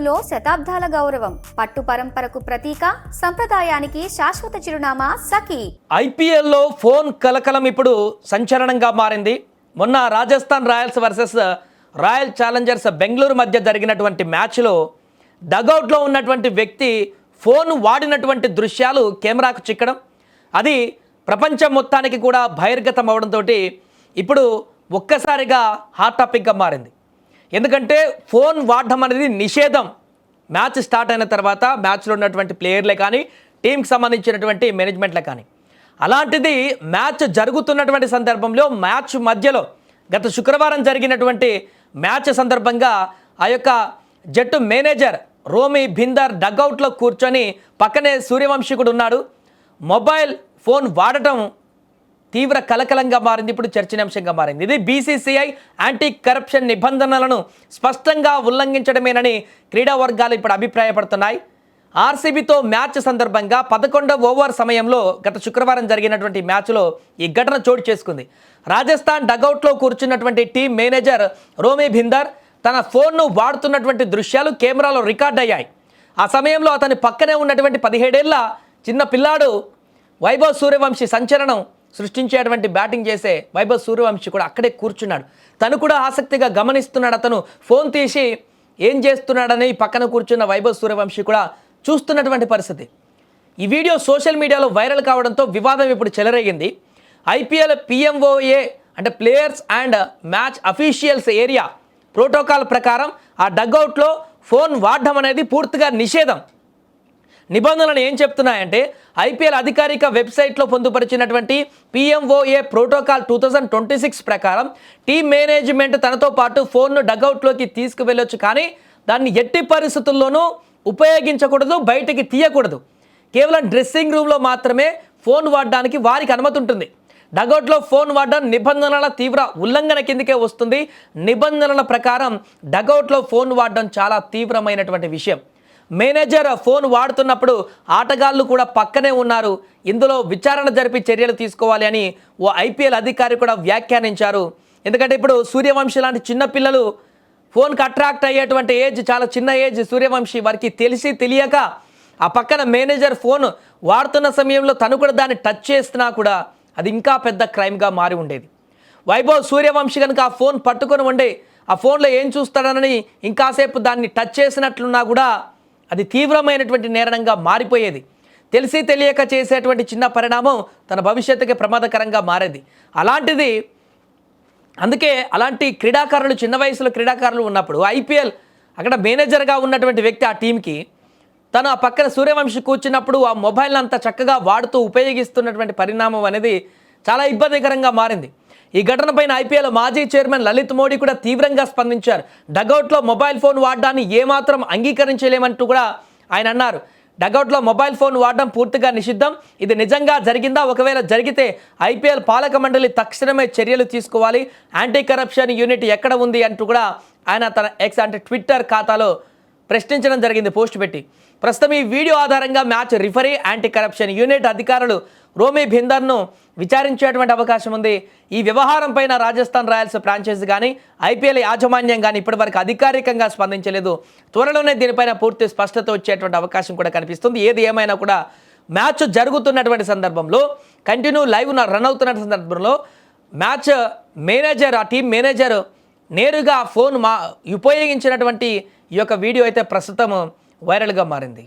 రంగంలో శతాబ్దాల గౌరవం, పట్టు పరంపరకు ప్రతీక, సంప్రదాయానికి శాశ్వత చిరునామా సఖీ. ఐపీఎల్లో ఫోన్ కలకలం ఇప్పుడు సంచలనంగా మారింది. మొన్న Rajasthan Royals versus royal Challengers Bengaluru మధ్య జరిగినటువంటి మ్యాచ్లో డగౌట్లో ఉన్నటువంటి వ్యక్తి ఫోన్ వాడినటువంటి దృశ్యాలు కెమెరాకు చిక్కడం, అది ప్రపంచం మొత్తానికి కూడా బహిర్గతం అవడంతో ఇప్పుడు ఒక్కసారిగా హాట్ టాపిక్గా మారింది. ఎందుకంటే ఫోన్ వాడడం అనేది నిషేధం. మ్యాచ్ స్టార్ట్ అయిన తర్వాత మ్యాచ్లో ఉన్నటువంటి ప్లేయర్లే కానీ, టీంకి సంబంధించినటువంటి మేనేజ్మెంట్లే కానీ, అలాంటిది మ్యాచ్ జరుగుతున్నటువంటి సందర్భంలో మ్యాచ్ మధ్యలో గత శుక్రవారం జరిగినటువంటి మ్యాచ్ సందర్భంగా ఆ యొక్క జట్టు మేనేజర్ రోమీ భిందర్ డగ్అవుట్లో కూర్చొని పక్కనే సూర్యవంశీ కూడా ఉన్నాడు. మొబైల్ ఫోన్ వాడటం తీవ్ర కలకలంగా మారింది, ఇప్పుడు చర్చనీయాంశంగా మారింది. ఇది బీసీసీఐ యాంటీ కరప్షన్ నిబంధనలను స్పష్టంగా ఉల్లంఘించడమేనని క్రీడా వర్గాలు ఇప్పుడు అభిప్రాయపడుతున్నాయి. ఆర్సీబీతో మ్యాచ్ సందర్భంగా 11వ ఓవర్ సమయంలో గత శుక్రవారం జరిగినటువంటి మ్యాచ్లో ఈ ఘటన చోటు చేసుకుంది. రాజస్థాన్ డగౌట్లో కూర్చున్నటువంటి టీం మేనేజర్ రోమీ భిందర్ తన ఫోన్ను వాడుతున్నటువంటి దృశ్యాలు కెమెరాలో రికార్డ్ అయ్యాయి. ఆ సమయంలో అతని పక్కనే ఉన్నటువంటి 17 ఏళ్ల చిన్న పిల్లాడు వైభవ్ సూర్యవంశీ సంచలనం సృష్టించేటువంటి బ్యాటింగ్ చేసే వైభవ్ సూర్యవంశీ కూడా అక్కడే కూర్చున్నాడు. తను కూడా ఆసక్తిగా గమనిస్తున్నాడు. అతను ఫోన్ తీసి ఏం చేస్తున్నాడని పక్కన కూర్చున్న వైభవ్ సూర్యవంశీ కూడా చూస్తున్నటువంటి పరిస్థితి. ఈ వీడియో సోషల్ మీడియాలో వైరల్ కావడంతో వివాదం ఇప్పుడు చెలరేగింది. ఐపీఎల్ పిఎంఓఏ అంటే players and match officials area protocol ప్రకారం ఆ డగ్అవుట్లో ఫోన్ వాడడం అనేది పూర్తిగా నిషేధం. నిబంధనలు ఏం చెప్తున్నాయంటే, ఐపీఎల్ అధికారిక వెబ్సైట్లో పొందుపరిచినటువంటి పిఎంఓఏ ప్రోటోకాల్ 2026 ప్రకారం టీం మేనేజ్మెంట్ తనతో పాటు ఫోన్ను డగ్అవుట్లోకి తీసుకువెళ్ళొచ్చు, కానీ దాన్ని ఎట్టి పరిస్థితుల్లోనూ ఉపయోగించకూడదు, బయటికి తీయకూడదు. కేవలం డ్రెస్సింగ్ రూమ్లో మాత్రమే ఫోన్ వాడడానికి వారికి అనుమతి ఉంటుంది. డగౌట్లో ఫోన్ వాడడం నిబంధనల తీవ్ర ఉల్లంఘన కిందకే వస్తుంది. నిబంధనల ప్రకారం డగౌట్లో ఫోన్ వాడడం చాలా తీవ్రమైనటువంటి విషయం. మేనేజర్ ఫోన్ వాడుతున్నప్పుడు ఆటగాళ్ళు కూడా పక్కనే ఉన్నారు. ఇందులో విచారణ జరిపి చర్యలు తీసుకోవాలి అని ఓ ఐపీఎల్ అధికారి కూడా వ్యాఖ్యానించారు. ఎందుకంటే ఇప్పుడు సూర్యవంశీ లాంటి చిన్నపిల్లలు ఫోన్కి అట్రాక్ట్ అయ్యేటువంటి ఏజ్, చాలా చిన్న ఏజ్ సూర్యవంశీ. వారికి తెలిసి తెలియక ఆ పక్కన మేనేజర్ ఫోన్ వాడుతున్న సమయంలో తను కూడా దాన్ని టచ్ చేస్తున్నా కూడా అది ఇంకా పెద్ద క్రైమ్గా మారి ఉండేది. వైభవ్ సూర్యవంశీ కనుక ఆ ఫోన్ పట్టుకొని ఉండే ఆ ఫోన్లో ఏం చూస్తాడనని ఇంకాసేపు దాన్ని టచ్ చేసినట్లున్నా కూడా అది తీవ్రమైనటువంటి నేరంగా మారిపోయేది. తెలిసి తెలియక చేసేటువంటి చిన్న పరిణామం తన భవిష్యత్తుకి ప్రమాదకరంగా మారేది. అలాంటిది అందుకే అలాంటి క్రీడాకారులు, చిన్న వయసులో క్రీడాకారులు ఉన్నప్పుడు ఐపీఎల్ అక్కడ మేనేజర్గా ఉన్నటువంటి వ్యక్తి ఆ టీంకి తను ఆ పక్కన సూర్యవంశీ కూర్చున్నప్పుడు ఆ మొబైల్ అంతా చక్కగా వాడుతూ ఉపయోగిస్తున్నటువంటి పరిణామం అనేది చాలా ఇబ్బందికరంగా మారింది. ఈ ఘటనపైన ఐపీఎల్ మాజీ చైర్మన్ లలిత్ మోడీ కూడా తీవ్రంగా స్పందించారు. డగౌట్లో మొబైల్ ఫోన్ వాడడాన్ని ఏమాత్రం అంగీకరించలేమంటూ కూడా ఆయన అన్నారు. డగౌట్లో మొబైల్ ఫోన్ వాడడం పూర్తిగా నిషిద్ధం. ఇది నిజంగా జరిగిందా? ఒకవేళ జరిగితే ఐపీఎల్ పాలక మండలి తక్షణమే చర్యలు తీసుకోవాలి. యాంటీ కరప్షన్ యూనిట్ ఎక్కడ ఉంది అంటూ కూడా ఆయన తన ఎక్స్ అంటే ట్విట్టర్ ఖాతాలో ప్రశ్నించడం జరిగింది, పోస్ట్ పెట్టి. ప్రస్తుతం ఈ వీడియో ఆధారంగా match referee, anti corruption unit అధికారులు రోమీ భిందర్ను విచారించేటువంటి అవకాశం ఉంది. ఈ వ్యవహారం పైన రాజస్థాన్ రాయల్స్ ఫ్రాంచైజీ కానీ ఐపీఎల్ యాజమాన్యం కానీ ఇప్పటివరకు అధికారికంగా స్పందించలేదు. త్వరలోనే దీనిపైన పూర్తి స్పష్టత వచ్చేటువంటి అవకాశం కూడా కనిపిస్తుంది. ఏది ఏమైనా కూడా మ్యాచ్ జరుగుతున్నటువంటి సందర్భంలో, కంటిన్యూ లైవ్ రన్ అవుతున్న సందర్భంలో మ్యాచ్ మేనేజర్, ఆ టీం మేనేజర్ నేరుగా ఫోన్ ఉపయోగించినటువంటి ఈ యొక్క వీడియో అయితే ప్రస్తుతం వైరల్గా మారింది.